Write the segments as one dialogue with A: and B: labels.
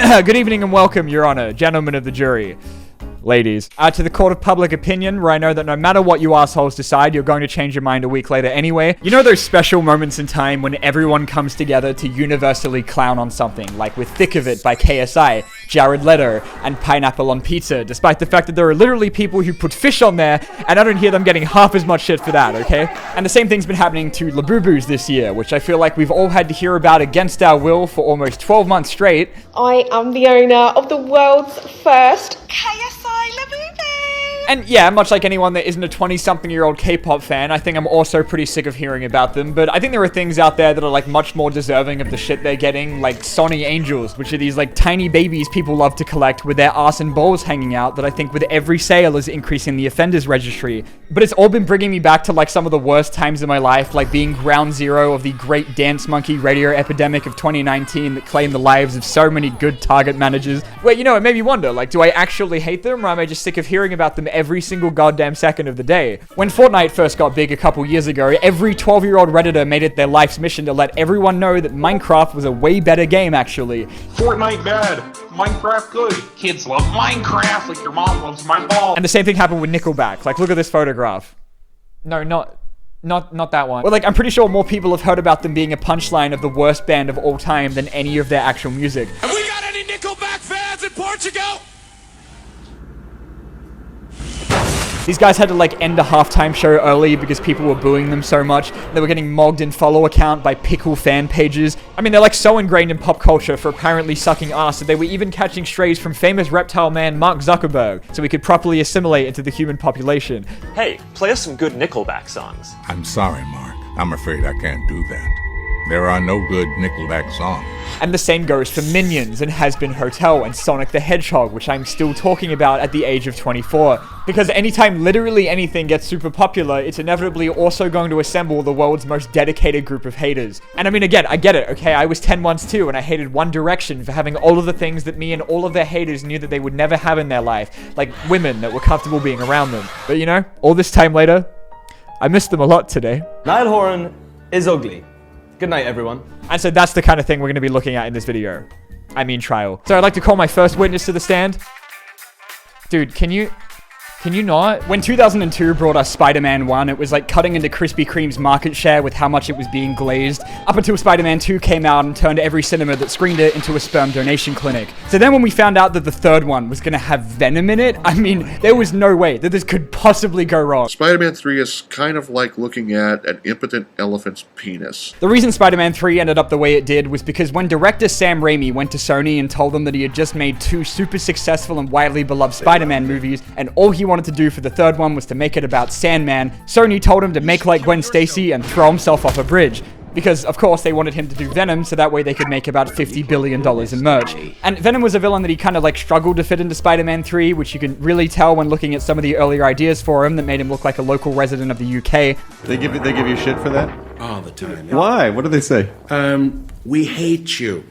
A: Good evening and welcome, Your Honor, gentlemen of the jury. Ladies, to the court of public opinion, where I know that no matter what you assholes decide, you're going to change your mind a week later anyway. You know those special moments in time when everyone comes together to universally clown on something, like with Thick of It by KSI, Jared Leto, and Pineapple on Pizza, despite the fact that there are literally people who put fish on there, and I don't hear them getting half as much shit for that, okay? And the same thing's been happening to labubus this year, which I feel like we've all had to hear about against our will for almost 12 months straight.
B: I am the owner of the world's first KSI labubu.
A: And yeah, much like anyone that isn't a 20-something-year-old K-pop fan, I think I'm also pretty sick of hearing about them, but I think there are things out there that are like much more deserving of the shit they're getting, like Sonny Angels, which are these like tiny babies people love to collect with their arse and balls hanging out that I think with every sale is increasing the offenders registry. But it's all been bringing me back to like some of the worst times in my life, like being ground zero of the great dance monkey radio epidemic of 2019 that claimed the lives of so many good Target managers. Wait, you know, it made me wonder, like, do I actually hate them, or am I just sick of hearing about them every single goddamn second of the day? When Fortnite first got big a couple years ago, every 12-year-old Redditor made it their life's mission to let everyone know that Minecraft was a way better game, actually.
C: Fortnite bad, Minecraft good. Kids love Minecraft like your mom loves my ball.
A: And the same thing happened with Nickelback. Like, look at this photograph. No, not that one. Well, like, I'm pretty sure more people have heard about them being a punchline of the worst band of all time than any of their actual music.
D: Have we got any Nickelback fans in Portugal?
A: These guys had to like end a halftime show early because people were booing them so much. They were getting mogged in follow account by pickle fan pages. I mean, they're like so ingrained in pop culture for apparently sucking ass that they were even catching strays from famous reptile man Mark Zuckerberg so we could properly assimilate into the human population.
E: Hey, play us some good Nickelback songs.
F: I'm sorry, Mark. I'm afraid I can't do that. There are no good Nickelback songs.
A: And the same goes for Minions and Has Been Hotel and Sonic the Hedgehog, which I'm still talking about at the age of 24. Because anytime literally anything gets super popular, it's inevitably also going to assemble the world's most dedicated group of haters. And I mean, again, I get it, okay? I was 10 once too, and I hated One Direction for having all of the things that me and all of their haters knew that they would never have in their life, like women that were comfortable being around them. But you know, all this time later, I missed them a lot today.
G: Niall is ugly. Good night, everyone.
A: And so that's the kind of thing we're going to be looking at in this video. I mean trial. So I'd like to call my first witness to the stand. Dude, can you not? When 2002 brought us Spider-Man 1, it was like cutting into Krispy Kreme's market share with how much it was being glazed, up until Spider-Man 2 came out and turned every cinema that screened it into a sperm donation clinic. So then when we found out that the third one was gonna have Venom in it, I mean, there was no way that this could possibly go wrong.
H: Spider-Man 3 is kind of like looking at an impotent elephant's penis.
A: The reason Spider-Man 3 ended up the way it did was because when director Sam Raimi went to Sony and told them that he had just made 2 super successful and widely beloved Spider-Man movies, and all he wanted to do for the third one was to make it about Sandman, Sony told him to make like Gwen Stacy and throw himself off a bridge. Because, of course, they wanted him to do Venom, so that way they could make about $50 billion in merch. And Venom was a villain that he kind of, like, struggled to fit into Spider-Man 3, which you can really tell when looking at some of the earlier ideas for him that made him look like a local resident of the UK.
I: They give you shit for that?
D: All the time.
I: Why? What do they say?
D: We hate you.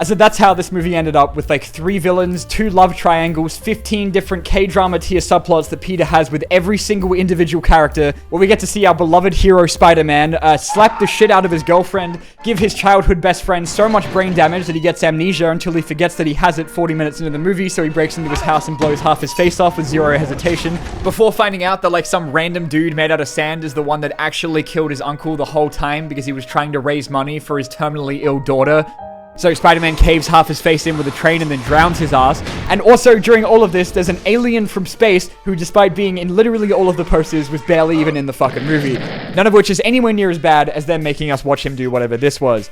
A: So that's how this movie ended up, with like 3 villains, 2 love triangles, 15 different K-drama tier subplots that Peter has with every single individual character, where we get to see our beloved hero Spider-Man slap the shit out of his girlfriend, give his childhood best friend so much brain damage that he gets amnesia until he forgets that he has it 40 minutes into the movie, so he breaks into his house and blows half his face off with zero hesitation, before finding out that like some random dude made out of sand is the one that actually killed his uncle the whole time because he was trying to raise money for his terminally ill daughter. So Spider-Man caves half his face in with a train and then drowns his ass. And also during all of this, there's an alien from space who, despite being in literally all of the posters, was barely even in the fucking movie. None of which is anywhere near as bad as them making us watch him do whatever this was.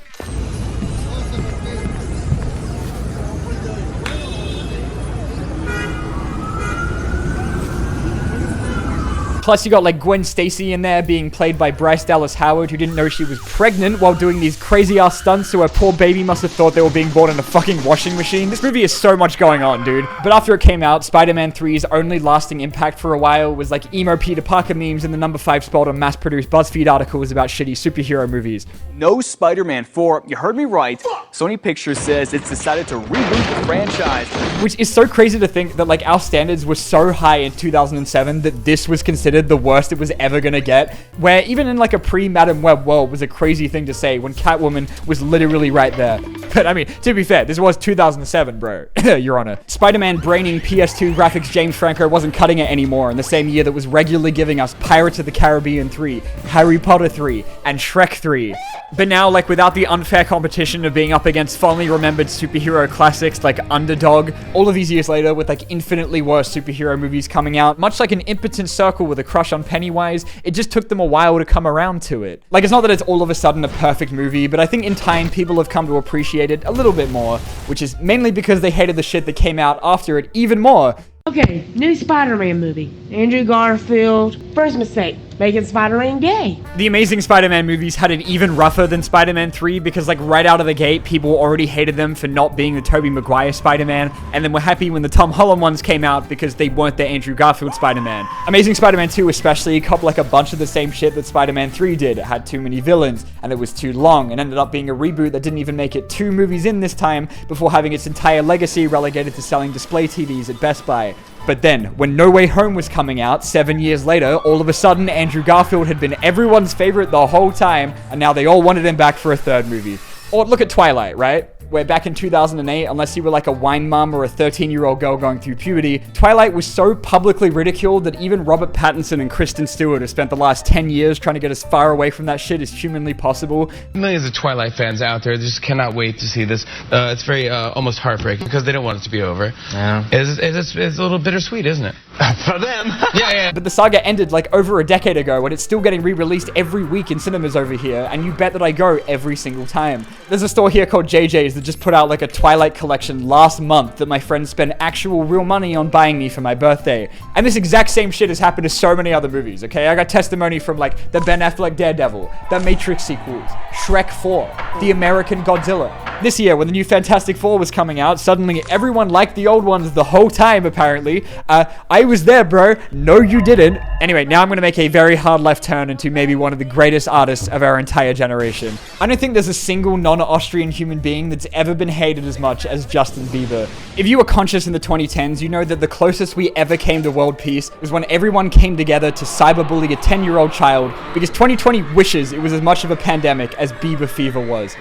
A: Plus, you got like Gwen Stacy in there being played by Bryce Dallas Howard, who didn't know she was pregnant while doing these crazy ass stunts, so her poor baby must have thought they were being born in a fucking washing machine. This movie is so much going on, dude. But after it came out, Spider-Man 3's only lasting impact for a while was like emo Peter Parker memes in the number 5 spot on mass-produced BuzzFeed articles about shitty superhero movies.
J: No Spider-Man 4. You heard me right. Sony Pictures says it's decided to reboot the franchise.
A: Which is so crazy to think that like our standards were so high in 2007 that this was considered considered the worst it was ever gonna get, where even in like a pre-Madam Web world was a crazy thing to say when Catwoman was literally right there. But I mean, to be fair, this was 2007, bro. Your Honor. Spider-Man braining PS2 graphics James Franco wasn't cutting it anymore in the same year that was regularly giving us Pirates of the Caribbean 3, Harry Potter 3, and Shrek 3. But now, like, without the unfair competition of being up against fondly remembered superhero classics like Underdog, all of these years later with like infinitely worse superhero movies coming out, much like an impotent circle with a crush on Pennywise, it just took them a while to come around to it. Like, it's not that it's all of a sudden a perfect movie, but I think in time people have come to appreciate it a little bit more, which is mainly because they hated the shit that came out after it even more.
K: Okay, new Spider-Man movie. Andrew Garfield. First mistake, making Spider-Man gay.
A: The Amazing Spider-Man movies had it even rougher than Spider-Man 3 because, like, right out of the gate, people already hated them for not being the Tobey Maguire Spider-Man, and then were happy when the Tom Holland ones came out because they weren't the Andrew Garfield Spider-Man. Amazing Spider-Man 2 especially copped like a bunch of the same shit that Spider-Man 3 did. It had too many villains, and it was too long, and ended up being a reboot that didn't even make it 2 movies in this time before having its entire legacy relegated to selling display TVs at Best Buy. But then, when No Way Home was coming out, 7 years later, all of a sudden, Andrew Garfield had been everyone's favorite the whole time, and now they all wanted him back for a 3rd movie. Or look at Twilight, right? Where back in 2008, unless you were like a wine mum or a 13-year-old girl going through puberty, Twilight was so publicly ridiculed that even Robert Pattinson and Kristen Stewart have spent the last 10 years trying to get as far away from that shit as humanly possible.
L: Millions of Twilight fans out there just cannot wait to see this. It's very almost heartbreaking because they don't want it to be over. Yeah. It's a little bittersweet, isn't it? For them. Yeah.
A: But the saga ended like over a decade ago, and it's still getting re-released every week in cinemas over here, and you bet that I go every single time. There's a store here called JJ's that just put out like a Twilight collection last month that my friends spent actual real money on buying me for my birthday. And this exact same shit has happened to so many other movies, okay? I got testimony from like the Ben Affleck Daredevil, the Matrix sequels, Shrek 4, the American Godzilla. This year, when the new Fantastic Four was coming out, suddenly everyone liked the old ones the whole time, apparently. I was there, bro. No, you didn't. Anyway, now I'm gonna make a very hard left turn into maybe one of the greatest artists of our entire generation. I don't think there's a single non-Austrian human being that's ever been hated as much as Justin Bieber. If you were conscious in the 2010s, you know that the closest we ever came to world peace was when everyone came together to cyberbully a 10-year-old child, because 2020 wishes it was as much of a pandemic as Bieber fever was.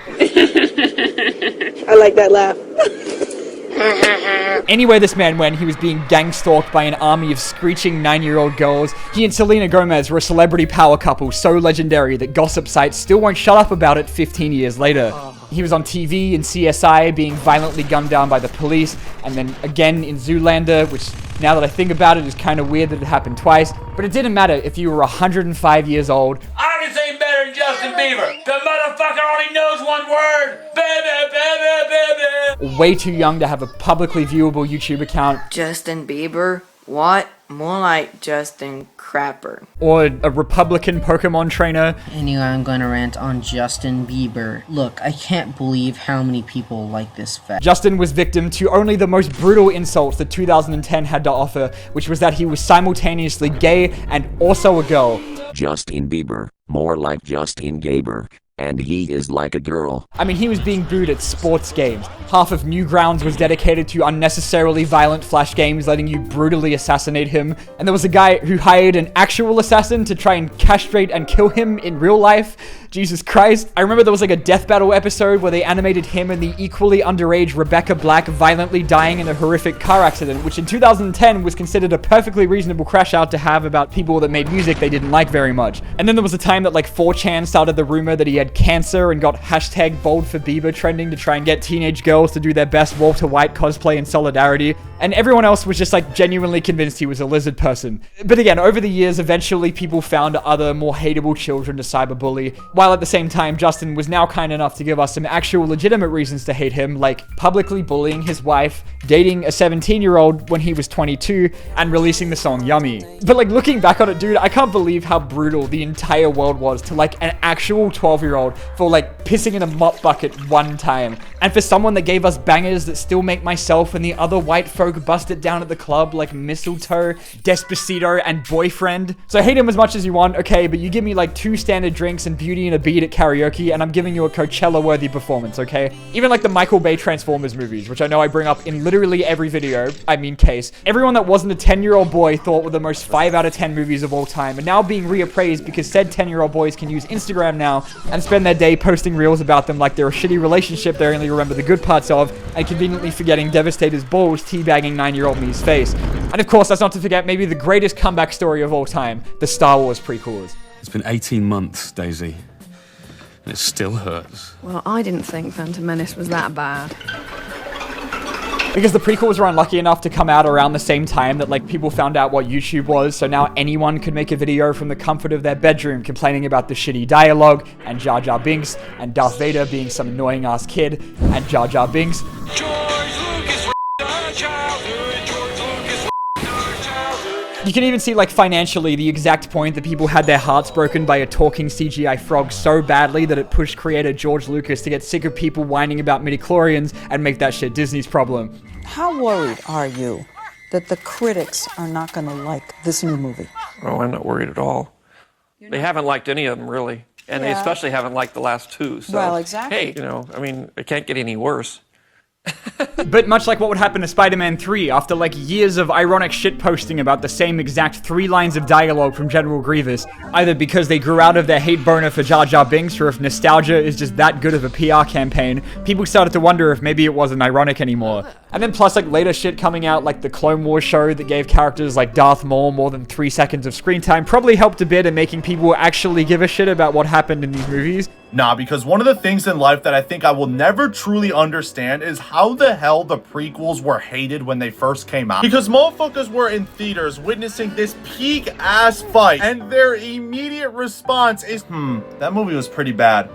B: I like that laugh.
A: Anywhere this man went, he was being gang-stalked by an army of screeching 9-year-old girls. He and Selena Gomez were a celebrity power couple so legendary that gossip sites still won't shut up about it 15 years later. He was on TV in CSI being violently gunned down by the police, and then again in Zoolander, which now that I think about it is kind of weird that it happened twice. But it didn't matter if you were 105 years old.
M: I can sing better than Justin Bieber. The motherfucker only knows one word. Baby, baby, baby.
A: Way too young to have a publicly viewable YouTube account.
N: Justin Bieber? What? More like Justin Crapper.
A: Or a Republican Pokemon trainer.
O: Anyway, I'm gonna rant on Justin Bieber. Look, I can't believe how many people like this fact.
A: Justin was victim to only the most brutal insults that 2010 had to offer, which was that he was simultaneously gay and also a girl.
P: Justin Bieber, more like Justin Gaber. And he is like a girl.
A: I mean, he was being booed at sports games. Half of Newgrounds was dedicated to unnecessarily violent flash games, letting you brutally assassinate him. And there was a guy who hired an actual assassin to try and castrate and kill him in real life. Jesus Christ. I remember there was like a death battle episode where they animated him and the equally underage Rebecca Black violently dying in a horrific car accident, which in 2010 was considered a perfectly reasonable crash out to have about people that made music they didn't like very much. And then there was a time that like 4chan started the rumor that he had cancer and got hashtag bold for Bieber trending to try and get teenage girls to do their best Walter White cosplay in solidarity. And everyone else was just like genuinely convinced he was a lizard person. But again, over the years, eventually people found other more hateable children to cyberbully, while at the same time, Justin was now kind enough to give us some actual legitimate reasons to hate him, like publicly bullying his wife, dating a 17-year-old when he was 22, and releasing the song Yummy. But like looking back on it, dude, I can't believe how brutal the entire world was to like an actual 12-year-old for like pissing in a mop bucket one time. And for someone that gave us bangers that still make myself and the other white folk bust it down at the club like Mistletoe, Despacito, and Boyfriend. So hate him as much as you want, okay, but you give me like 2 standard drinks and Beauty and a beat at karaoke, and I'm giving you a Coachella-worthy performance, okay? Even like the Michael Bay Transformers movies, which I know I bring up in literally every video, case, everyone that wasn't a 10-year-old boy thought were the most 5 out of 10 movies of all time, and now being reappraised because said 10-year-old boys can use Instagram now and spend their day posting reels about them like they're a shitty relationship they only remember the good parts of, and conveniently forgetting Devastator's balls teabagging 9-year-old me's face. And of course, that's not to forget maybe the greatest comeback story of all time, the Star Wars prequels.
Q: It's been 18 months, Daisy, and it still hurts.
R: Well, I didn't think Phantom Menace was that bad.
A: Because the prequels were unlucky enough to come out around the same time that like people found out what YouTube was, so now anyone could make a video from the comfort of their bedroom complaining about the shitty dialogue, and Jar Jar Binks, and Darth Vader being some annoying ass kid, and Jar Jar Binks. You can even see, like, financially, the exact point that people had their hearts broken by a talking CGI frog so badly that it pushed creator George Lucas to get sick of people whining about midichlorians and make that shit Disney's problem.
S: How worried are you that the critics are not going to like this new movie?
T: Oh, I'm not worried at all. They haven't liked any of them, really. And they especially haven't liked the last two. So,
S: well, exactly.
T: Hey, it can't get any worse.
A: But much like what would happen to Spider-Man 3, after like years of ironic shitposting about the same exact 3 lines of dialogue from General Grievous, either because they grew out of their hate boner for Jar Jar Binks, or if nostalgia is just that good of a PR campaign, people started to wonder if maybe it wasn't ironic anymore. And then plus like later shit coming out, like the Clone Wars show that gave characters like Darth Maul more than 3 seconds of screen time, probably helped a bit in making people actually give a shit about what happened in these movies.
U: Nah, because one of the things in life that I think I will never truly understand is how the hell the prequels were hated when they first came out. Because motherfuckers were in theaters witnessing this peak-ass fight, and their immediate response is, that movie was pretty bad.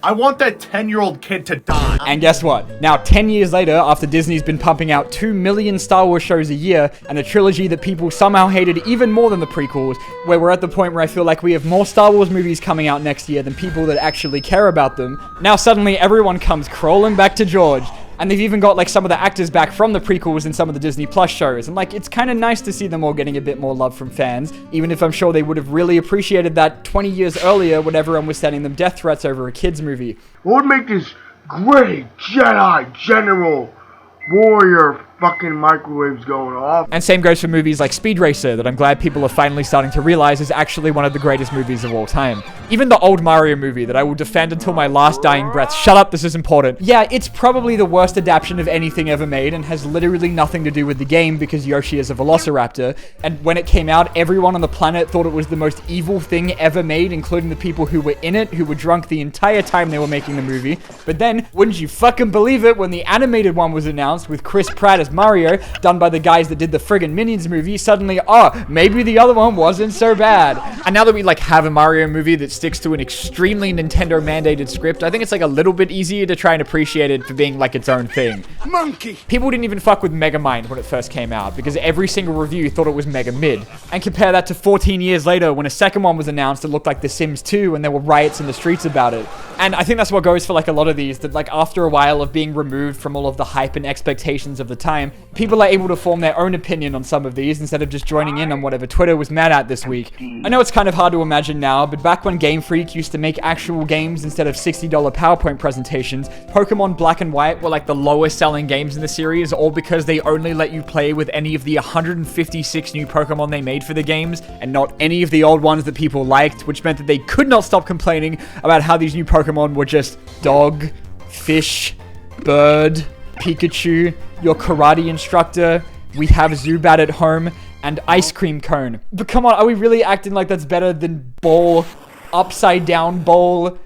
U: I want that 10-year-old kid to die.
A: And guess what? Now, 10 years later, after Disney's been pumping out 2 million Star Wars shows a year, and a trilogy that people somehow hated even more than the prequels, where we're at the point where I feel like we have more Star Wars movies coming out next year than people that actually care about them, now suddenly everyone comes crawling back to George. And they've even got like some of the actors back from the prequels in some of the Disney Plus shows. And like, it's kind of nice to see them all getting a bit more love from fans, even if I'm sure they would have really appreciated that 20 years earlier when everyone was sending them death threats over a kid's movie.
V: What would make this great Jedi General Warrior fucking microwaves going off?
A: And same goes for movies like Speed Racer, that I'm glad people are finally starting to realize is actually one of the greatest movies of all time. Even the old Mario movie that I will defend until my last dying breath. Shut up, this is important. Yeah, it's probably the worst adaptation of anything ever made and has literally nothing to do with the game because Yoshi is a velociraptor. And when it came out, everyone on the planet thought it was the most evil thing ever made, including the people who were in it, who were drunk the entire time they were making the movie. But then, wouldn't you fucking believe it, when the animated one was announced with Chris Pratt as Mario, done by the guys that did the friggin' Minions movie, suddenly, maybe the other one wasn't so bad. And now that we like have a Mario movie that sticks to an extremely Nintendo mandated script, I think it's like a little bit easier to try and appreciate it for being like its own thing.
V: Monkey!
A: People didn't even fuck with Megamind when it first came out because every single review thought it was mega mid. And compare that to 14 years later when a second one was announced, it looked like The Sims 2 and there were riots in the streets about it. And I think that's what goes for like a lot of these, that like after a while of being removed from all of the hype and expectations of the time, people are able to form their own opinion on some of these instead of just joining in on whatever Twitter was mad at this week. I know it's kind of hard to imagine now, but back when Game Freak used to make actual games instead of $60 PowerPoint presentations, Pokemon Black and White were like the lowest selling games in the series, all because they only let you play with any of the 156 new Pokemon they made for the games, and not any of the old ones that people liked, which meant that they could not stop complaining about how these new Pokemon were just dog, fish, bird, Pikachu, your karate instructor, we have Zubat at home, and ice cream cone. But come on, are we really acting like that's better than ball, upside down bowl,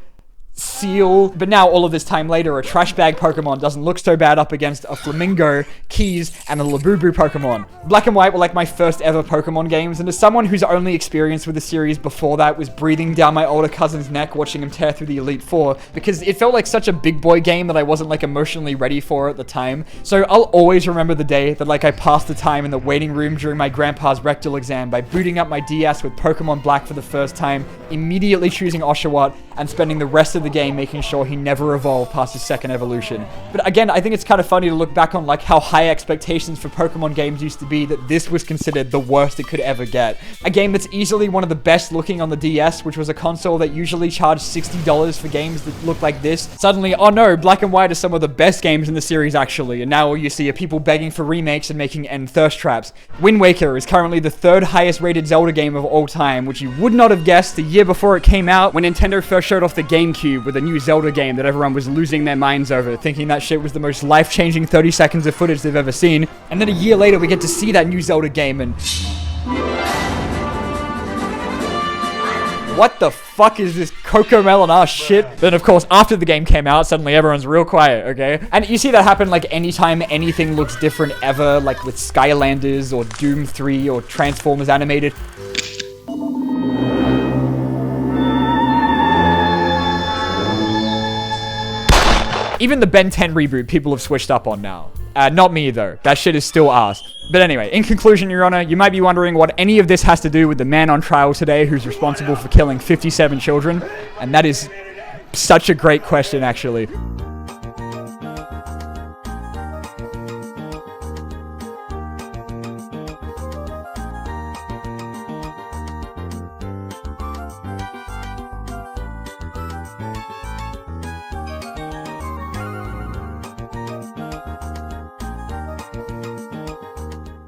A: seal? But now, all of this time later, a trash bag Pokemon doesn't look so bad up against a Flamingo, Keys, and a Labubu Pokemon. Black and White were like my first ever Pokemon games, and as someone whose only experience with the series before that was breathing down my older cousin's neck watching him tear through the Elite Four, because it felt like such a big boy game that I wasn't like emotionally ready for at the time. So I'll always remember the day that like I passed the time in the waiting room during my grandpa's rectal exam by booting up my DS with Pokemon Black for the first time, immediately choosing Oshawott, and spending the rest of the the game, making sure he never evolved past his second evolution. But again, I think it's kind of funny to look back on like how high expectations for Pokemon games used to be, that this was considered the worst it could ever get. A game that's easily one of the best looking on the DS, which was a console that usually charged $60 for games that look like this. Suddenly, oh no, Black and White are some of the best games in the series actually, and now all you see are people begging for remakes and making end thirst traps. Wind Waker is currently the 3rd highest rated Zelda game of all time, which you would not have guessed the year before it came out, when Nintendo first showed off the GameCube with a new Zelda game that everyone was losing their minds over, thinking that shit was the most life-changing 30 seconds of footage they've ever seen. And then a year later we get to see that new Zelda game and... what the fuck is this Cocomelon ass shit? Then of course, after the game came out, suddenly everyone's real quiet, okay? And you see that happen like anytime anything looks different ever, like with Skylanders or Doom 3 or Transformers Animated. Even the Ben 10 reboot people have switched up on now. Not me though, that shit is still ass. But anyway, in conclusion, Your Honor, you might be wondering what any of this has to do with the man on trial today who's responsible for killing 57 children, and that is such a great question, actually.